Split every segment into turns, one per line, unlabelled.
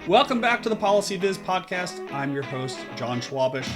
Welcome back to the PolicyViz podcast. I'm your host, John Schwabish.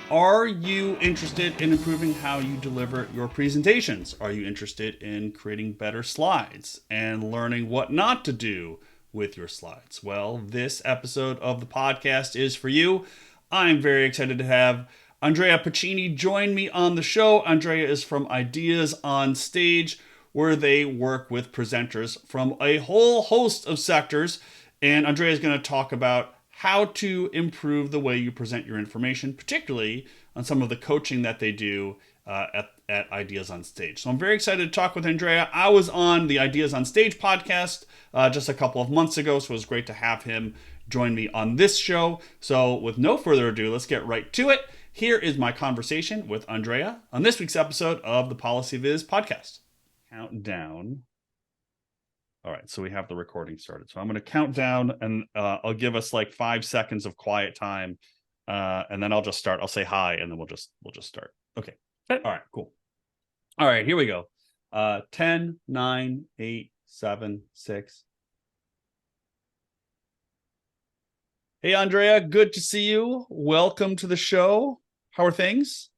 Are you interested in improving how you deliver your presentations? Are you interested in creating better slides and learning what not to do with your slides? Well, this episode of the podcast is for you. I'm very excited to have Andrea Pacini join me on the show. Andrea is from Ideas on Stage, where they work with presenters from a whole host of sectors. And Andrea is going to talk about how to improve the way you present your information, particularly on some of the coaching that they do at Ideas on Stage. So I'm very excited to talk with Andrea. I was on the Ideas on Stage podcast just a couple of months ago, so it was great to have him join me on this show. So with no further ado, let's get right to it. Here is my conversation with Andrea on this week's episode of the PolicyViz podcast. Countdown. All right, so we have the recording started. So I'm going to count down, and I'll give us like 5 seconds of quiet time, and then I'll just start. I'll say hi, and then we'll just start. Okay. All right, cool. All right, here we go. 10, 9, 8, 7, 6. Hey, Andrea, good to see you. Welcome to the show. How are things?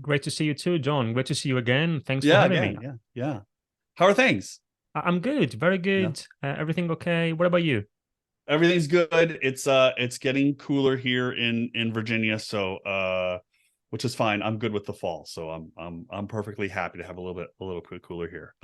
Great to see you too, John. Great to see you again. Thanks for having me.
Yeah. How are things?
I'm good, very good. Yeah. Everything okay? What about you?
Everything's good. It's getting cooler here in Virginia, so which is fine. I'm good with the fall, so I'm perfectly happy to have a little bit cooler here.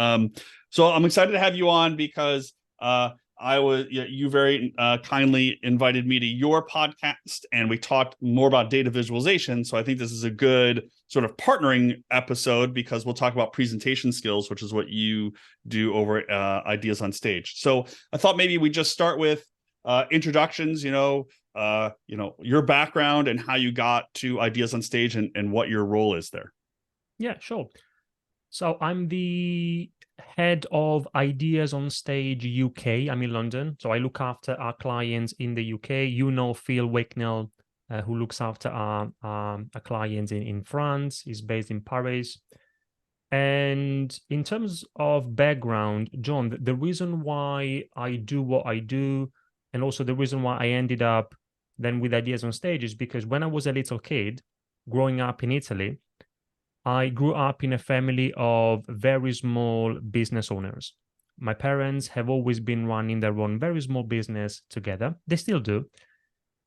So I'm excited to have you on because you very kindly invited me to your podcast, and we talked more about data visualization. So I think this is a good sort of partnering episode because we'll talk about presentation skills, which is what you do over at Ideas on Stage. So I thought maybe we just start with introductions, your background and how you got to Ideas on Stage and what your role is there.
Yeah, sure. So I'm the head of Ideas on Stage UK. I'm in London, so I look after our clients in the UK. Phil Wakenell, who looks after our clients in France. He's based in Paris. And in terms of background, John, the reason why I do what I do, and also the reason why I ended up then with Ideas on Stage, is because when I was a little kid, growing up in Italy, I grew up in a family of very small business owners. My parents have always been running their own very small business together. They still do.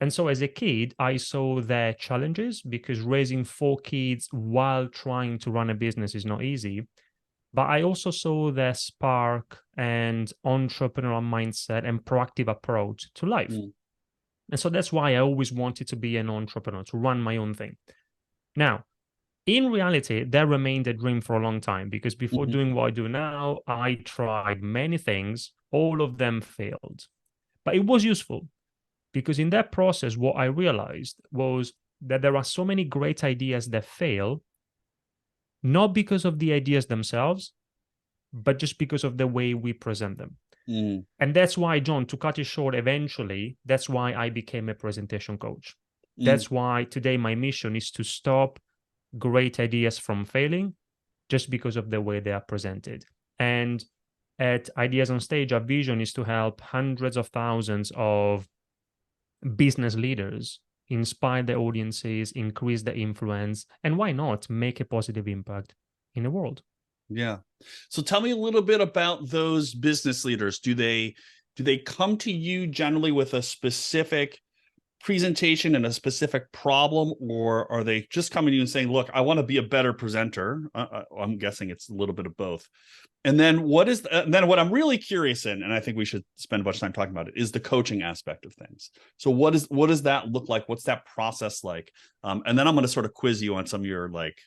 And so as a kid, I saw their challenges because raising 4 kids while trying to run a business is not easy. But I also saw their spark and entrepreneurial mindset and proactive approach to life. And so that's why I always wanted to be an entrepreneur, to run my own thing. Now, in reality, that remained a dream for a long time because before doing what I do now, I tried many things. All of them failed. But it was useful because in that process, what I realized was that there are so many great ideas that fail, not because of the ideas themselves, but just because of the way we present them. And that's why, John, to cut it short, eventually, that's why I became a presentation coach. That's why today my mission is to stop great ideas from failing just because of the way they are presented. And at Ideas on Stage, our vision is to help hundreds of thousands of business leaders inspire their audiences, increase their influence, and why not make a positive impact in the world.
Yeah. So tell me a little bit about those business leaders. Do they come to you generally with a specific presentation and a specific problem, or are they just coming to you and saying, look, I want to be a better presenter? I'm guessing it's a little bit of both. And then what I'm really curious in, and I think we should spend a bunch of time talking about it, is the coaching aspect of things. So what does that look like? What's that process like? And then I'm going to sort of quiz you on some of your like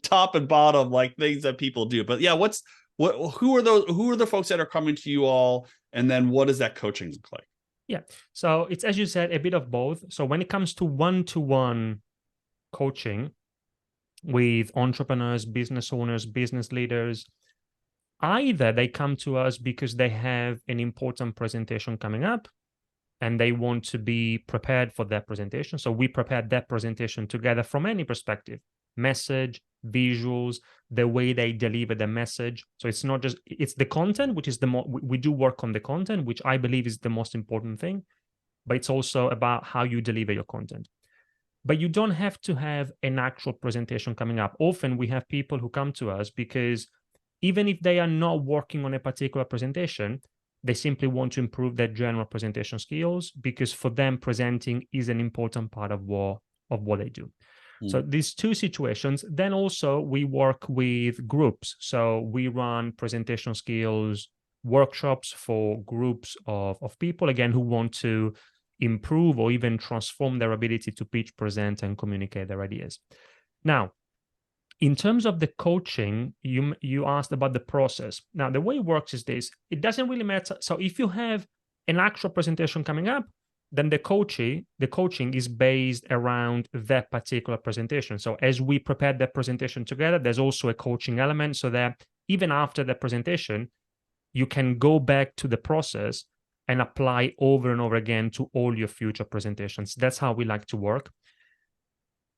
top and bottom like things that people do. But yeah, who are the folks that are coming to you all, and then what does that coaching look like?
Yeah. So it's, as you said, a bit of both. So when it comes to one-to-one coaching with entrepreneurs, business owners, business leaders, either they come to us because they have an important presentation coming up and they want to be prepared for that presentation. So we prepare that presentation together from any perspective: message, visuals, the way they deliver the message. So it's not just, it's the content, which is we do work on the content, which I believe is the most important thing, but it's also about how you deliver your content. But you don't have to have an actual presentation coming up. Often we have people who come to us because even if they are not working on a particular presentation, they simply want to improve their general presentation skills, because for them, presenting is an important part of what they do. So these two situations. Then also we work with groups. So we run presentation skills workshops for groups of people, again, who want to improve or even transform their ability to pitch, present, and communicate their ideas. Now, in terms of the coaching, you asked about the process. Now, the way it works is this: it doesn't really matter. So if you have an actual presentation coming up, then the coaching is based around that particular presentation. So as we prepare the presentation together, there's also a coaching element, so that even after the presentation, you can go back to the process and apply over and over again to all your future presentations. That's how we like to work.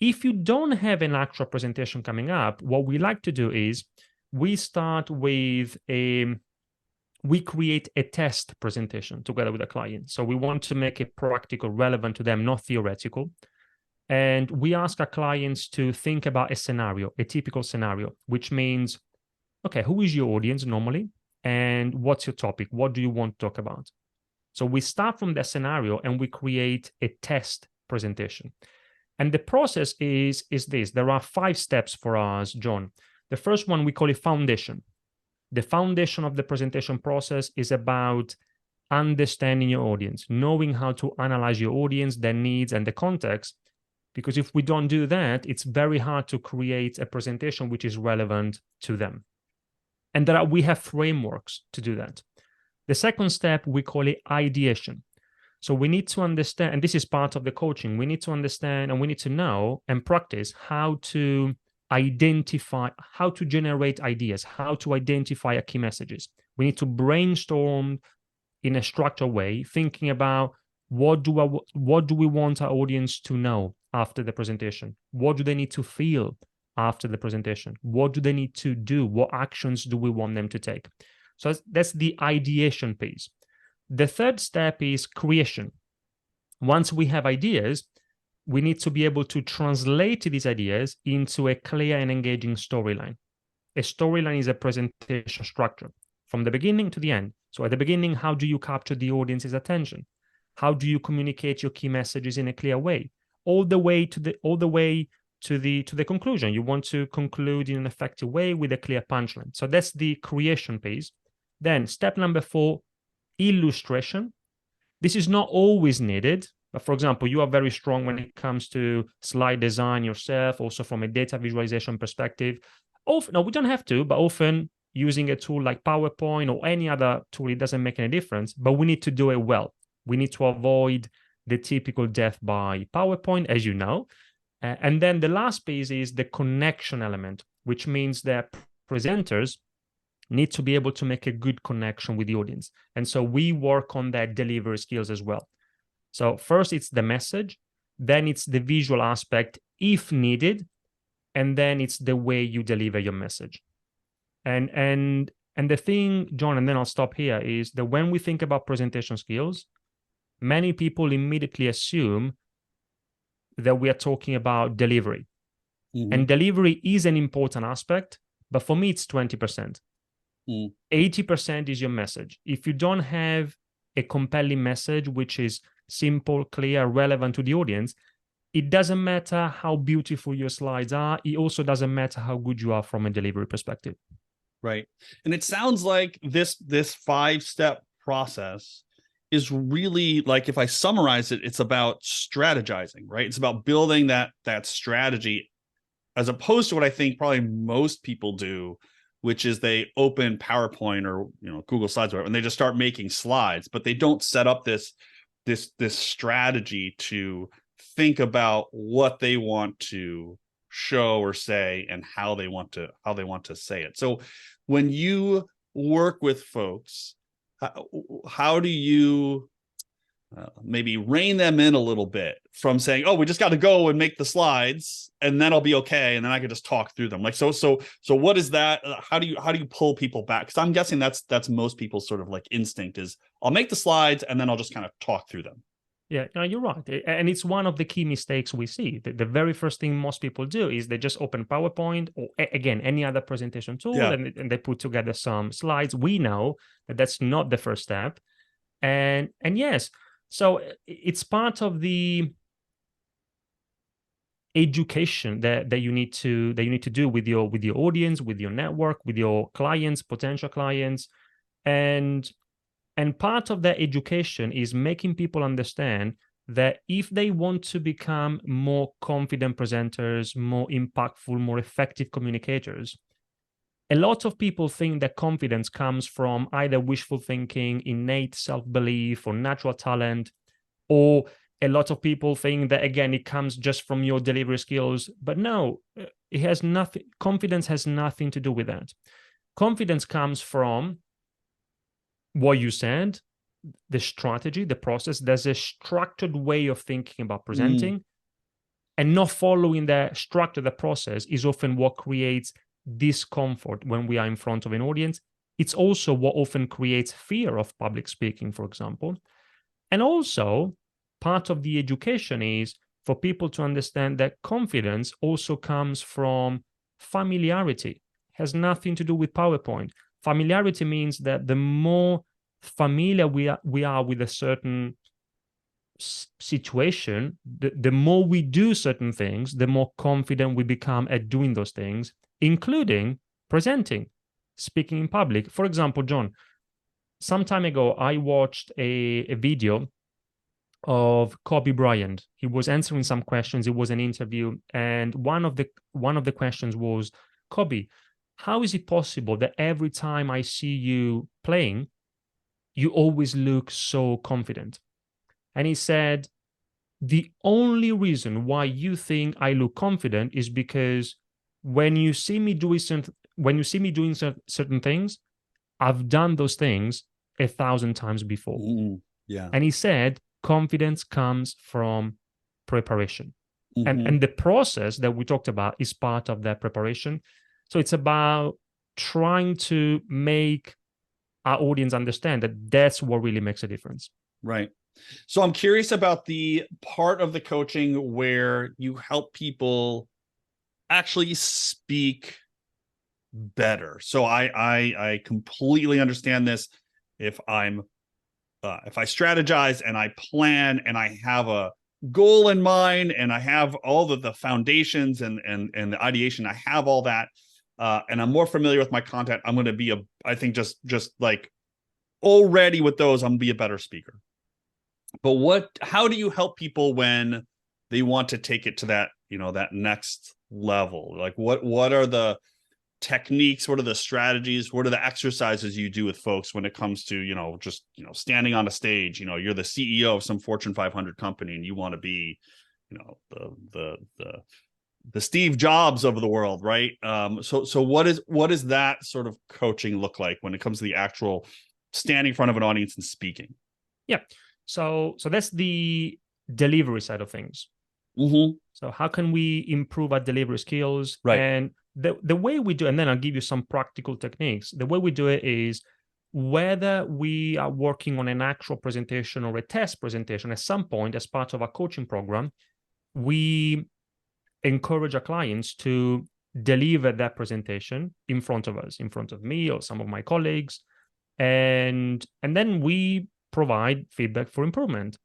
If you don't have an actual presentation coming up, what we like to do is we start with we create a test presentation together with the client. So we want to make it practical, relevant to them, not theoretical. And we ask our clients to think about a scenario, a typical scenario, which means, okay, who is your audience normally? And what's your topic? What do you want to talk about? So we start from that scenario and we create a test presentation. And the process is this. There are 5 steps for us, John. The first one, we call it foundation. The foundation of the presentation process is about understanding your audience, knowing how to analyze your audience, their needs, and the context. Because if we don't do that, it's very hard to create a presentation which is relevant to them. And we have frameworks to do that. The second step, we call it ideation. So we need to understand, and this is part of the coaching, we need to understand and we need to know and practice how to identify, how to generate ideas, how to identify key messages. We need to brainstorm in a structured way, thinking about what do we want our audience to know after the presentation? What do they need to feel after the presentation? What do they need to do? What actions do we want them to take? So that's the ideation piece. The third step is creation. Once we have ideas, we need to be able to translate these ideas into a clear and engaging storyline. A storyline is a presentation structure from the beginning to the end. So at the beginning, how do you capture the audience's attention? How do you communicate your key messages in a clear way? All the way to the conclusion. You want to conclude in an effective way with a clear punchline. So that's the creation piece. Then step number 4, illustration. This is not always needed. But for example, you are very strong when it comes to slide design yourself, also from a data visualization perspective. No, we don't have to, but often using a tool like PowerPoint or any other tool, it doesn't make any difference, but we need to do it well. We need to avoid the typical death by PowerPoint, as you know. And then the last piece is the connection element, which means that presenters need to be able to make a good connection with the audience. And so we work on that delivery skills as well. So first it's the message, then it's the visual aspect if needed, and then it's the way you deliver your message. And the thing, John, and then I'll stop here, is that when we think about presentation skills, many people immediately assume that we are talking about delivery. Mm-hmm. And delivery is an important aspect, but for me, it's 20%. 80% is your message. If you don't have a compelling message, which is simple, clear, relevant to the audience, it doesn't matter how beautiful your slides are. It also doesn't matter how good you are from a delivery perspective.
Right. And it sounds like this 5-step process is really, like, if I summarize it, it's about strategizing, right? It's about building that strategy, as opposed to what I think probably most people do, which is they open PowerPoint or Google Slides or whatever, and they just start making slides, but they don't set up this strategy to think about what they want to show or say and how they want to say it. So when you work with folks, how do you maybe rein them in a little bit from saying, "Oh, we just got to go and make the slides, and then I'll be okay, and then I can just talk through them." Like, so what is that? How do you pull people back? Because I'm guessing that's most people's sort of like instinct is, I'll make the slides and then I'll just kind of talk through them.
Yeah, no, you're right. And it's one of the key mistakes we see. The very first thing most people do is they just open PowerPoint or, again, any other presentation tool,
Yeah.
and they put together some slides. We know that that's not the first step. And yes, so it's part of the education that you need to do with your audience, with your network, with your clients, potential clients. And part of that education is making people understand that if they want to become more confident presenters, more impactful, more effective communicators, a lot of people think that confidence comes from either wishful thinking, innate self-belief, or natural talent, or a lot of people think that, again, it comes just from your delivery skills. But no, it has nothing. Confidence has nothing to do with that. Confidence comes from what you said, the strategy, the process. There's a structured way of thinking about presenting, and not following the structure, the process is often what creates discomfort when we are in front of an audience. It's also what often creates fear of public speaking, for example. And also, part of the education is for people to understand that confidence also comes from familiarity. It has nothing to do with PowerPoint. Familiarity means that the more familiar we are with a certain situation, the more we do certain things, the more confident we become at doing those things, including presenting, speaking in public. For example, John, some time ago, I watched a video of Kobe Bryant. He was answering some questions. It was an interview, and one of the questions was, "Kobe, how is it possible that every time I see you playing, you always look so confident?" And he said, "The only reason why you think I look confident is because when you see me doing certain things, I've done those things 1,000 times before."
Yeah.
And he said, confidence comes from preparation.
Mm-hmm.
And the process that we talked about is part of that preparation. So it's about trying to make our audience understand that that's what really makes a difference.
Right. So I'm curious about the part of the coaching where you help people actually speak better. So I completely understand this. If I strategize and I plan and I have a goal in mind and I have all of the foundations and the ideation, I have all that, and I'm more familiar with my content, I'm going to be I think just like already with those, I'm going to be a better speaker. But how do you help people when they want to take it to that, that next level? Like what are the techniques, what are the strategies, what are the exercises you do with folks when it comes to just standing on a stage? You're the CEO of some Fortune 500 company and you want to be the Steve Jobs of the world, right? So what does that sort of coaching look like when it comes to the actual standing in front of an audience and speaking?
Yeah, so that's the delivery side of things.
Mm-hmm.
So how can we improve our delivery skills?
Right.
And the way we do, and then I'll give you some practical techniques. The way we do it is, whether we are working on an actual presentation or a test presentation, at some point as part of our coaching program, we encourage our clients to deliver that presentation in front of us, in front of me or some of my colleagues. And then we provide feedback for improvement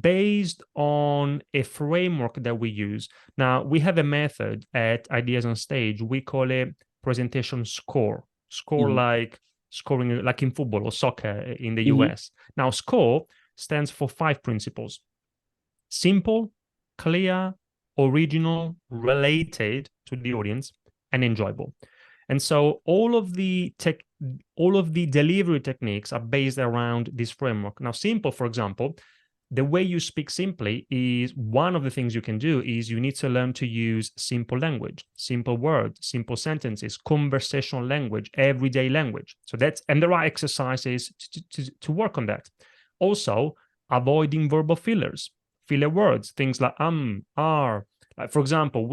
based on a framework that we use. Now, we have a method at Ideas on Stage. We call it presentation score. Score,
Mm-hmm.
like scoring like in football or soccer in the
Mm-hmm.
US. Now, score stands for 5 principles: simple, clear, original, related to the audience, and enjoyable. And so all of the delivery techniques are based around this framework. Now, simple, for example, the way you speak simply is one of the things you can do is you need to learn to use simple language, simple words, simple sentences, conversational language, everyday language. So and there are exercises to work on that. Also, avoiding verbal fillers, filler words, things like are. Like, for example,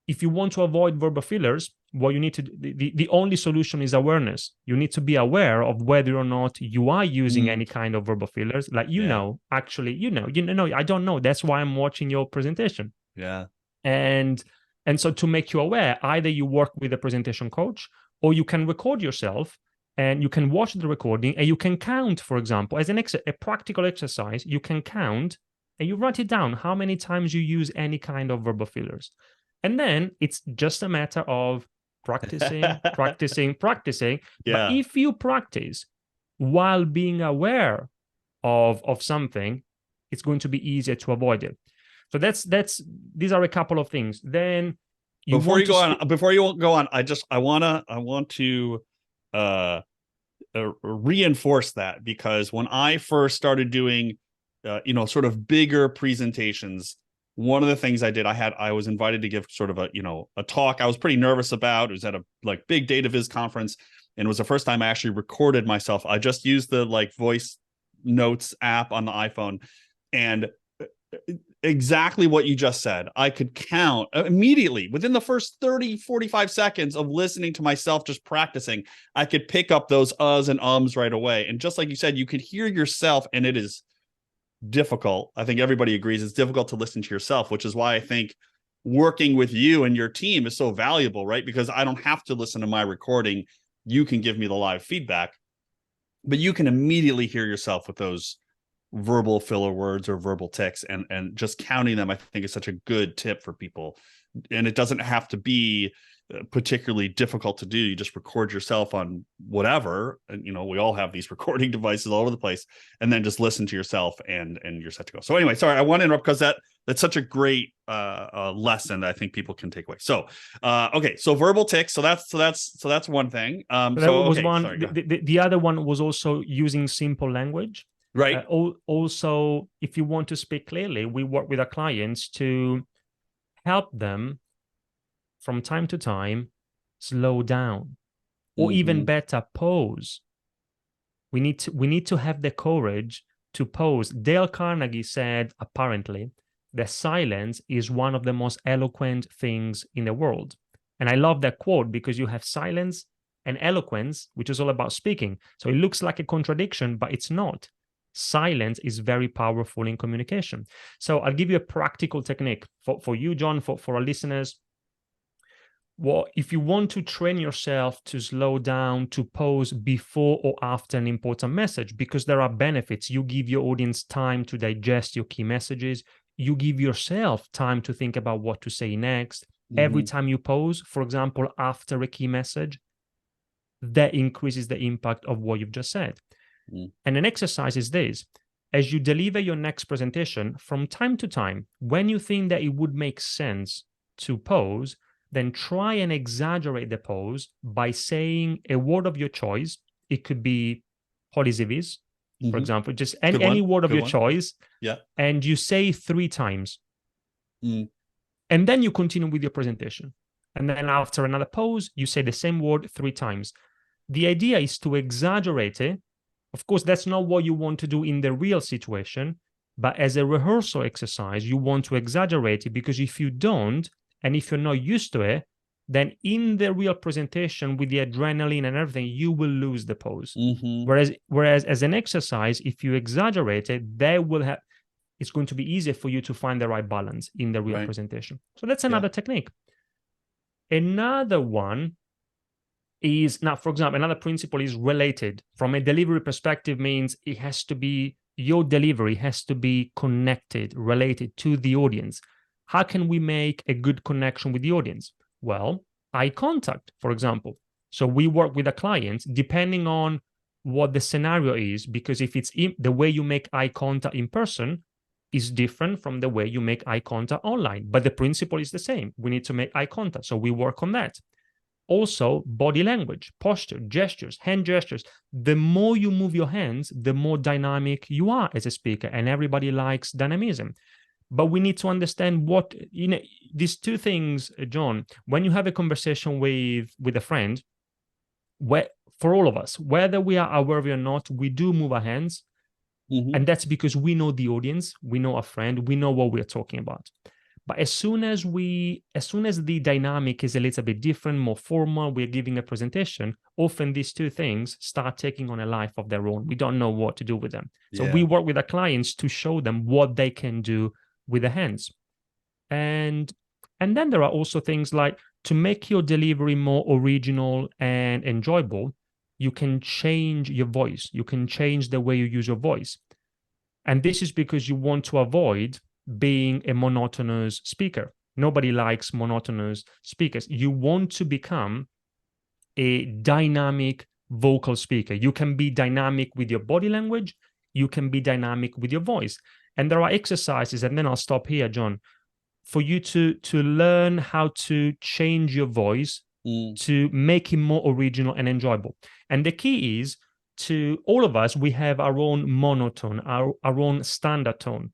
if you want to avoid verbal fillers, what you need to the only solution is awareness. You need to be aware of whether or not you are using any kind of verbal fillers. Like, actually, I don't know. That's why I'm watching your presentation.
Yeah.
And so to make you aware, either you work with a presentation coach, or you can record yourself and you can watch the recording and you can count, for example, as a practical exercise, you can count and you write it down how many times you use any kind of verbal fillers. And then it's just a matter of practicing.
Yeah.
But if you practice while being aware of something, it's going to be easier to avoid it. So these are a couple of things. Then
before you go on, I want to reinforce that, because when I first started doing sort of bigger presentations, one of the things I did, I was invited to give sort of a talk I was pretty nervous about. It was at a big data viz conference, and it was the first time I actually recorded myself. I just used the voice notes app on the iPhone, and exactly what you just said. I could count immediately within the first 30-45 seconds of listening to myself just practicing. I could pick up those uhs and ums right away. And just like you said, you could hear yourself, and it is difficult. I think everybody agrees it's difficult to listen to yourself, which is why I think working with you and your team is so valuable, right? Because I don't have to listen to my recording. You can give me the live feedback, but you can immediately hear yourself with those verbal filler words or verbal tics, and just counting them, I think, is such a good tip for people. And it doesn't have to be particularly difficult to do. You just record yourself on whatever, and we all have these recording devices all over the place, and then just listen to yourself, and you're set to go. So anyway, sorry, I want to interrupt, because that's such a great lesson that I think people can take away. So okay, so verbal tics, so that's one thing.
The other one was also using simple language.
Right.
Also, if you want to speak clearly, we work with our clients to help them from time to time slow down, or even better, pause. We need to have the courage to pause. Dale Carnegie said, apparently, that silence is one of the most eloquent things in the world. And I love that quote, because you have silence and eloquence, which is all about speaking. So it looks like a contradiction, but it's not. Silence is very powerful in communication. So I'll give you a practical technique for you, John, for our listeners. Well, if you want to train yourself to slow down, to pause before or after an important message, because there are benefits. You give your audience time to digest your key messages. You give yourself time to think about what to say next. Every time you pause, for example, after a key message, that increases the impact of what you've just said. And an exercise is this: as you deliver your next presentation, from time to time, when you think that it would make sense to pause, then try and exaggerate the pause by saying a word of your choice. It could be PolicyViz, for example, just any word of your choice.
Yeah.
And you say 3 times. And then you continue with your presentation. And then after another pause, you say the same word 3 times. The idea is to exaggerate it. Of course, that's not what you want to do in the real situation, but as a rehearsal exercise, you want to exaggerate it, because if you don't, and if you're not used to it, then in the real presentation with the adrenaline and everything, you will lose the pose. Whereas as an exercise, if you exaggerate it, it's going to be easier for you to find the right balance in the real presentation. So that's another technique. Another one is, now, for example, another principle is related. From a delivery perspective, means it has to be, your delivery has to be connected, related to the audience. How can we make a good connection with the audience? Well, eye contact, for example. So we work with the clients depending on what the scenario is, because if it's the way you make eye contact in person is different from the way you make eye contact online, but the principle is the same. We need to make eye contact, so we work on that. Also, body language, posture, gestures, hand gestures. The more you move your hands, the more dynamic you are as a speaker, and everybody likes dynamism. But we need to understand what, these two things, John, when you have a conversation with a friend, for all of us, whether we are aware of it or not, we do move our hands.
Mm-hmm.
And that's because we know the audience, we know our friend, we know what we're talking about. But as soon as the dynamic is a little bit different, more formal, we're giving a presentation, often these two things start taking on a life of their own. We don't know what to do with them. So we work with our clients to show them what they can do with their hands. And then there are also things like, to make your delivery more original and enjoyable, you can change your voice. You can change the way you use your voice. And this is because you want to avoid being a monotonous speaker. Nobody likes monotonous speakers. You want to become a dynamic vocal speaker. You can be dynamic with your body language. You can be dynamic with your voice. And there are exercises, and then I'll stop here, John, for you to learn how to change your voice to make it more original and enjoyable. And the key is, to all of us, we have our own monotone, our own standard tone.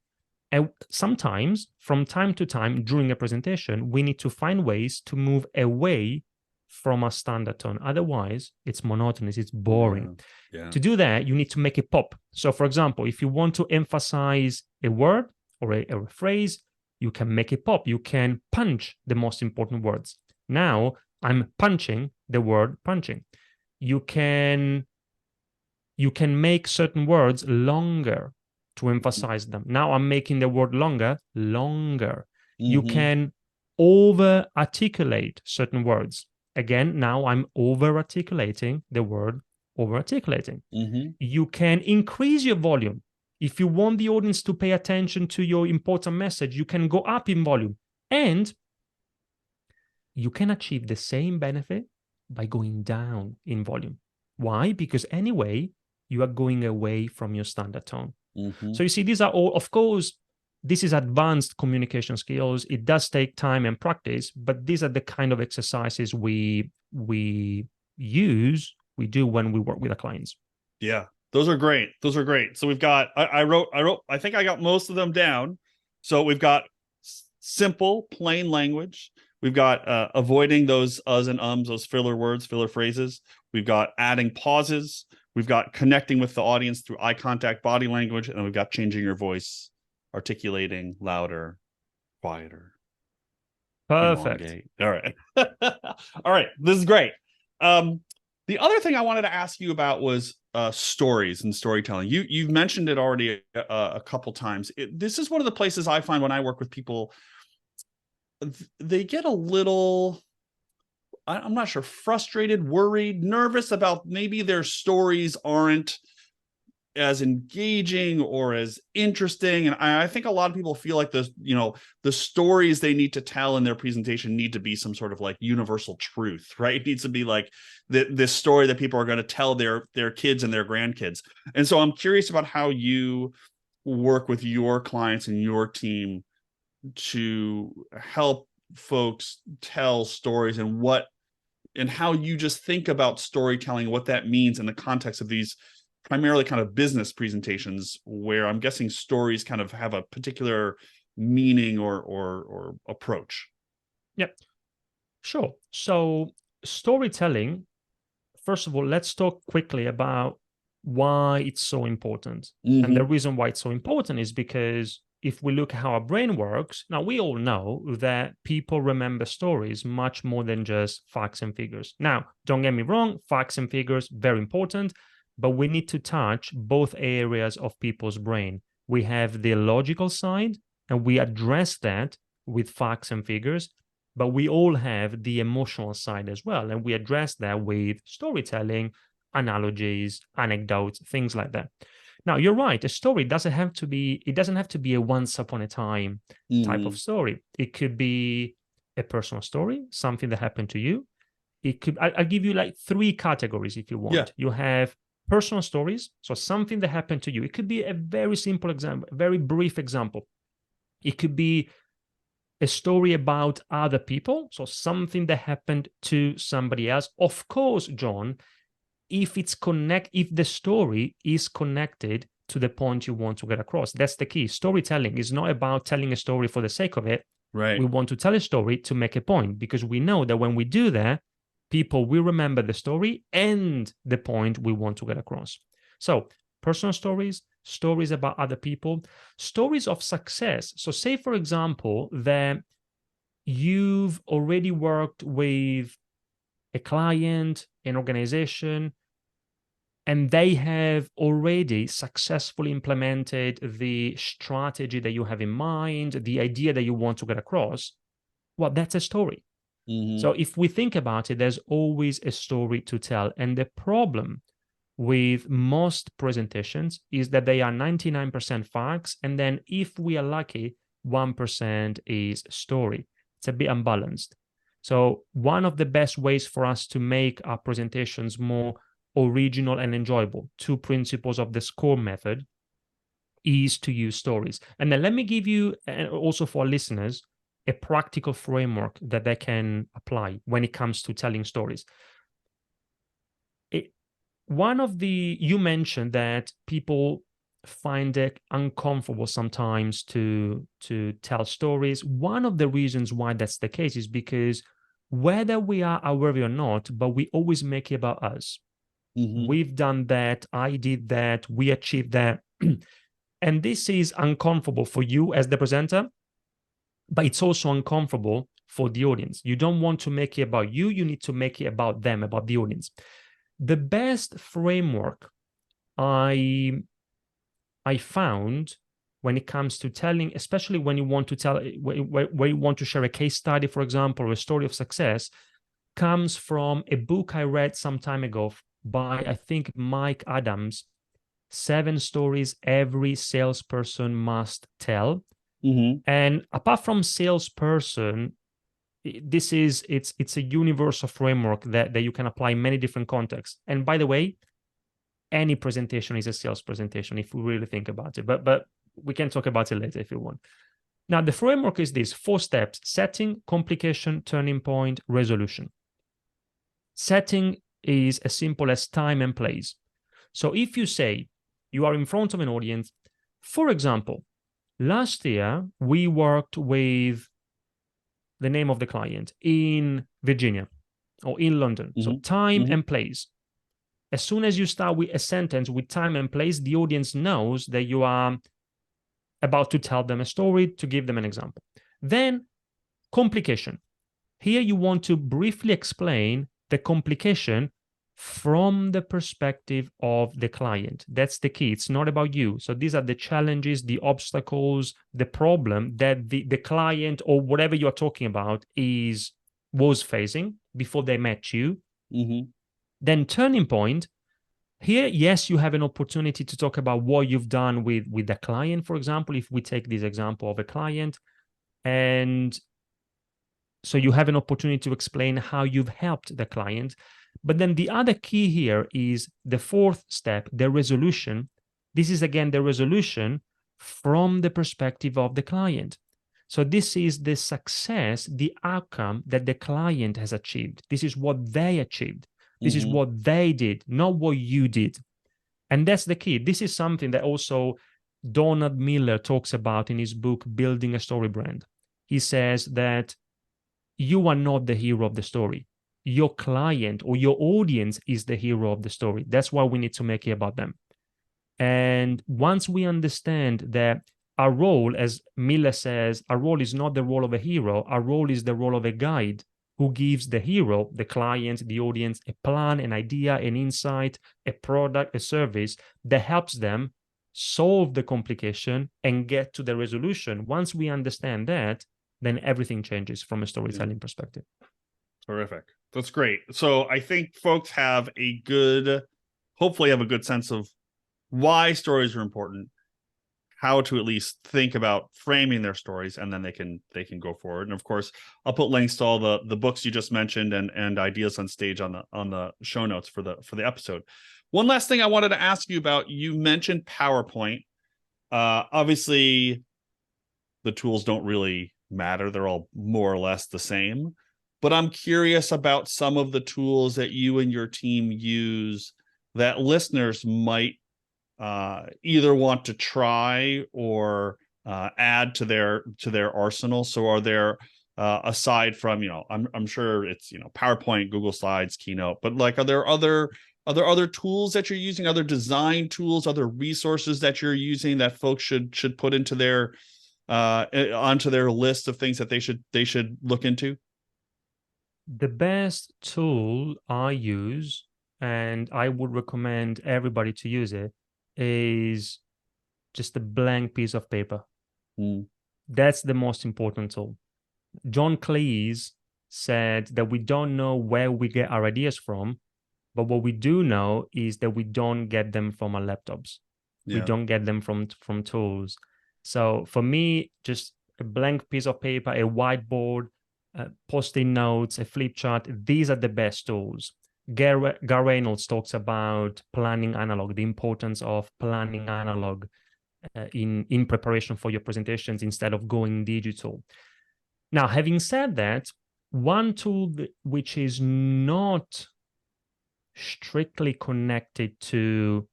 And sometimes, from time to time during a presentation, we need to find ways to move away from a standard tone. Otherwise, it's monotonous, it's boring. To do that, you need to make it pop. So, for example, if you want to emphasize a word or a phrase, you can make it pop. You can punch the most important words. Now, I'm punching the word punching. You can make certain words longer to emphasize them. Now I'm making the word longer. You can over-articulate certain words. Again, now I'm over-articulating the word over-articulating. You can increase your volume. If you want the audience to pay attention to your important message, you can go up in volume. And you can achieve the same benefit by going down in volume. Why? Because anyway, you are going away from your standard tone. So you see, these are all, of course, this is advanced communication skills. It does take time and practice, but these are the kind of exercises we do when we work with our clients.
Yeah, those are great. So we've got, I think I got most of them down. So we've got simple, plain language. We've got avoiding those uhs and ums, those filler words, filler phrases. We've got adding pauses. We've got connecting with the audience through eye contact, body language, and we've got changing your voice, articulating louder, quieter.
Perfect.
Elongate. All right. All right. This is great. The other thing I wanted to ask you about was stories and storytelling. You've mentioned it already a couple times. This is one of the places I find when I work with people, they get a little, I'm not sure, frustrated, worried, nervous about maybe their stories aren't as engaging or as interesting. And I think a lot of people feel like the stories they need to tell in their presentation need to be some sort of like universal truth, right? It needs to be like this story that people are going to tell their kids and their grandkids. And so I'm curious about how you work with your clients and your team to help folks tell stories, and how you just think about storytelling, what that means in the context of these primarily kind of business presentations, where I'm guessing stories kind of have a particular meaning or approach.
Yeah, sure. So storytelling, first of all, let's talk quickly about why it's so important. And the reason why it's so important is because if we look at how our brain works, now we all know that people remember stories much more than just facts and figures. Now, don't get me wrong, facts and figures, very important, but we need to touch both areas of people's brain. We have the logical side, and we address that with facts and figures, but we all have the emotional side as well, and we address that with storytelling, analogies, anecdotes, things like that. Now, you're right. A story doesn't have to be a once upon a time type of story. It could be a personal story, something that happened to you. It could, I'll give you like 3 categories if you want.
Yeah.
You have personal stories, so something that happened to you. It could be a very simple example, a very brief example. It could be a story about other people, so something that happened to somebody else. Of course, John, if the story is connected to the point you want to get across. That's the key. Storytelling is not about telling a story for the sake of it.
Right.
We want to tell a story to make a point, because we know that when we do that, people will remember the story and the point we want to get across. So personal stories, stories about other people, stories of success. So say, for example, that you've already worked with a client, an organization, and they have already successfully implemented the strategy that you have in mind, the idea that you want to get across. Well, that's a story.
Mm-hmm.
So if we think about it, there's always a story to tell. And the problem with most presentations is that they are 99% facts. And then if we are lucky, 1% is story. It's a bit unbalanced. So one of the best ways for us to make our presentations more original and enjoyable, two principles of the SCORE method, is to use stories. And then let me give you, also for listeners, a practical framework that they can apply when it comes to telling stories. You mentioned that people find it uncomfortable sometimes to tell stories. One of the reasons why that's the case is because whether we are aware or not, but we always make it about us.
Mm-hmm.
We've done that, I did that, we achieved that. And this is uncomfortable for you as the presenter, but it's also uncomfortable for the audience. You don't want to make it about you, you need to make it about them, about the audience. The best framework I found when it comes to telling, especially when you want to tell, where you want to share a case study, for example, or a story of success, comes from a book I read some time ago by, I think, Mike Adams, 7 Stories Every Salesperson Must Tell.
Mm-hmm.
And apart from salesperson, it's a universal framework that you can apply in many different contexts. And by the way, any presentation is a sales presentation if we really think about it. But we can talk about it later if you want. Now, the framework is this 4 steps: setting, complication, turning point, resolution. Setting is as simple as time and place. So if you say you are in front of an audience, for example, last year we worked with the name of the client in Virginia or in London. So
Mm-hmm.
time
Mm-hmm.
and place. As soon as you start with a sentence with time and place, the audience knows that you are about to tell them a story, to give them an example. Then, complication. Here you want to briefly explain the complication from the perspective of the client. That's the key. It's not about you. So these are the challenges, the obstacles, the problem that the client or whatever you're talking about was facing before they met you.
Mm-hmm.
Then turning point. Here, yes, you have an opportunity to talk about what you've done with the client, for example, if we take this example of a client. And so you have an opportunity to explain how you've helped the client. But then the other key here is the 4th step, the resolution. This is again the resolution from the perspective of the client. So this is the success, the outcome that the client has achieved. This is what they achieved. This is
Mm-hmm.
what they did, not what you did. And that's the key. This is something that also Donald Miller talks about in his book, Building a Story Brand. He says that you are not the hero of the story. Your client or your audience is the hero of the story. That's why we need to make it about them. And once we understand that our role, as Miller says, our role is not the role of a hero, our role is the role of a guide who gives the hero, the client, the audience, a plan, an idea, an insight, a product, a service that helps them solve the complication and get to the resolution. Once we understand that, then everything changes from a storytelling perspective.
Terrific. That's great. So I think folks hopefully have a good sense of why stories are important, how to at least think about framing their stories, and then they can go forward. And of course, I'll put links to all the books you just mentioned and ideas on stage on the show notes for the episode. One last thing I wanted to ask you about, you mentioned PowerPoint. Obviously, the tools don't really matter. They're all more or less the same. But I'm curious about some of the tools that you and your team use that listeners might either want to try or add to their arsenal. So are there aside from, I'm sure it's, PowerPoint, Google Slides, Keynote, but like, are there other Are there other tools that you're using, other design tools, other resources that you're using that folks should put into their onto their list of things that they should look into?
The best tool I use, and I would recommend everybody to use it, is just a blank piece of paper.
Mm.
That's the most important tool. John Cleese said that we don't know where we get our ideas from, but what we do know is that we don't get them from our laptops. We
Yeah.
don't get them from tools. So for me, just a blank piece of paper, a whiteboard, post-it notes, a flip chart, these are the best tools. Gar Reynolds talks about planning analog, the importance of planning analog in preparation for your presentations instead of going digital. Now, having said that, one tool which is not strictly connected to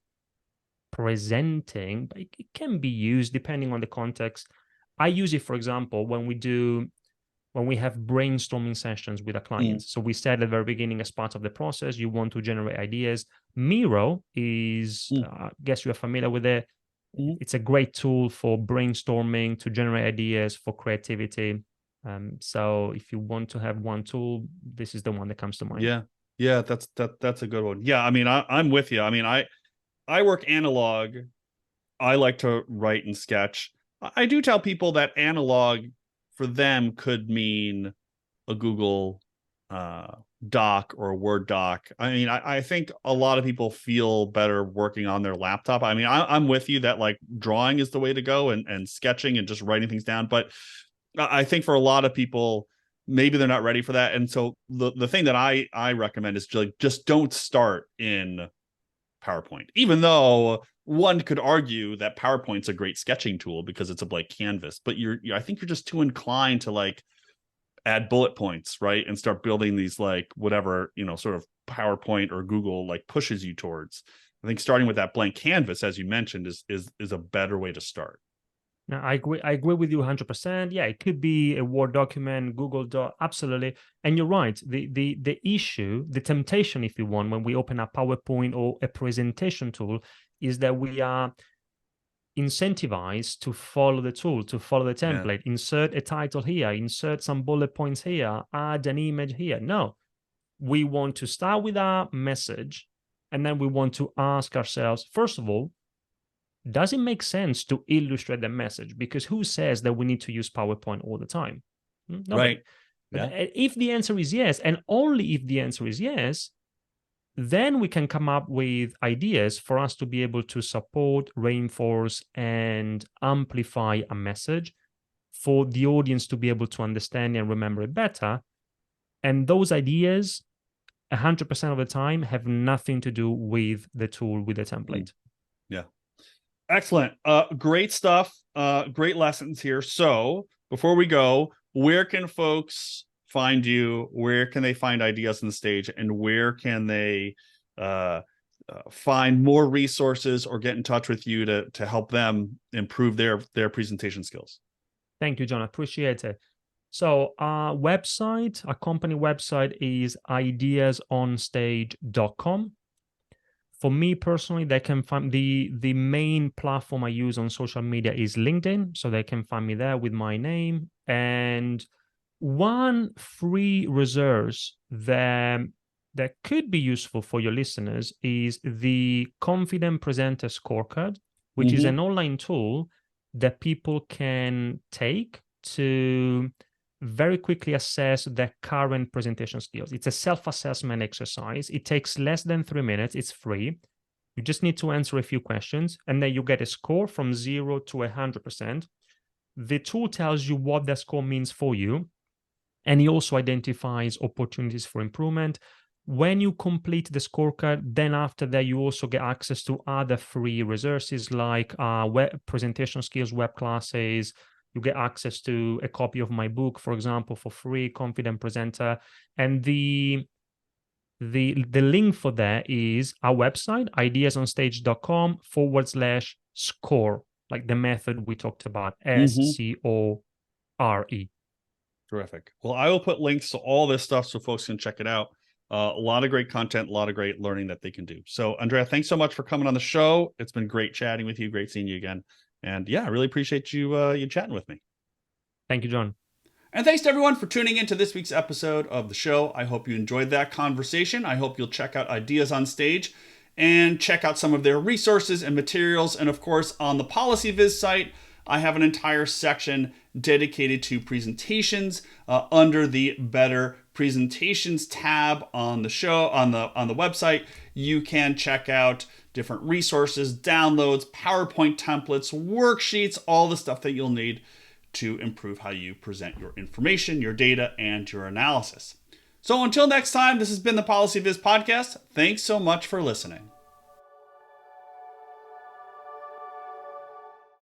presenting, but it can be used depending on the context. I use it, for example, when we have brainstorming sessions with our clients. So we said at the very beginning, as part of the process, you want to generate ideas. Miro is, I guess you are familiar with it. It's a great tool for brainstorming, to generate ideas, for creativity. So if you want to have one tool, this is the one that comes to mind.
Yeah, that's a good one. Yeah, I mean, I'm with you. I mean, I work analog. I like to write and sketch. I do tell people that analog for them could mean a Google doc or a Word doc. I mean, I think a lot of people feel better working on their laptop. I mean, I'm with you that like drawing is the way to go, and sketching and just writing things down. But I think for a lot of people, maybe they're not ready for that. And so the thing that I recommend is just don't start in PowerPoint, even though one could argue that PowerPoint's a great sketching tool because it's a blank canvas, but I think you're just too inclined to like add bullet points, right? And start building these like whatever, sort of PowerPoint or Google like pushes you towards. I think starting with that blank canvas, as you mentioned, is a better way to start.
Now, I agree with you 100%. Yeah, it could be a Word document, Google Doc, absolutely. And you're right. The issue, the temptation, if you want, when we open a PowerPoint or a presentation tool, is that we are incentivized to follow the tool, to follow the template, insert a title here, insert some bullet points here, add an image here. No, we want to start with our message, and then we want to ask ourselves, first of all, does it make sense to illustrate the message? Because who says that we need to use PowerPoint all the time? Nobody.
Right. Yeah.
If the answer is yes, and only if the answer is yes, then we can come up with ideas for us to be able to support, reinforce, and amplify a message for the audience to be able to understand and remember it better. And those ideas, 100% of the time, have nothing to do with the tool, with the template.
Yeah. Excellent. Great stuff. Great lessons here. So before we go, where can folks find you? Where can they find ideas on the stage? And where can they find more resources or get in touch with you to help them improve their presentation skills?
Thank you, John. I appreciate it. So our website, our company website is ideasonstage.com. For me personally, they can find the main platform I use on social media is LinkedIn, so they can find me there with my name. And one free resource that could be useful for your listeners is the Confident Presenter Scorecard, which is an online tool that people can take to very quickly assess their current presentation skills. It's a self-assessment exercise. It takes less than 3 minutes. It's free. You just need to answer a few questions, and then you get a score from 0 to 100%. The tool tells you what that score means for you, and it also identifies opportunities for improvement. When you complete the scorecard, then after that, you also get access to other free resources like web presentation skills, web classes. You get access to a copy of my book, for example, for free, Confident Presenter. And the link for that is our website, ideasonstage.com/score, like the method we talked about, SCORE.
Terrific. Well, I will put links to all this stuff so folks can check it out A lot of great content, a lot of great learning that they can do. So, Andrea, thanks so much for coming on the show. It's been great chatting with you. Great seeing you again. And yeah, I really appreciate you chatting with me.
Thank you, John.
And thanks to everyone for tuning into this week's episode of the show. I hope you enjoyed that conversation. I hope you'll check out Ideas on Stage and check out some of their resources and materials. And of course, on the PolicyViz site, I have an entire section dedicated to presentations under the Better Presentations tab on the show, on the website. You can check out different resources, downloads, PowerPoint templates, worksheets, all the stuff that you'll need to improve how you present your information, your data, and your analysis. So until next time, this has been the PolicyViz podcast. Thanks so much for listening.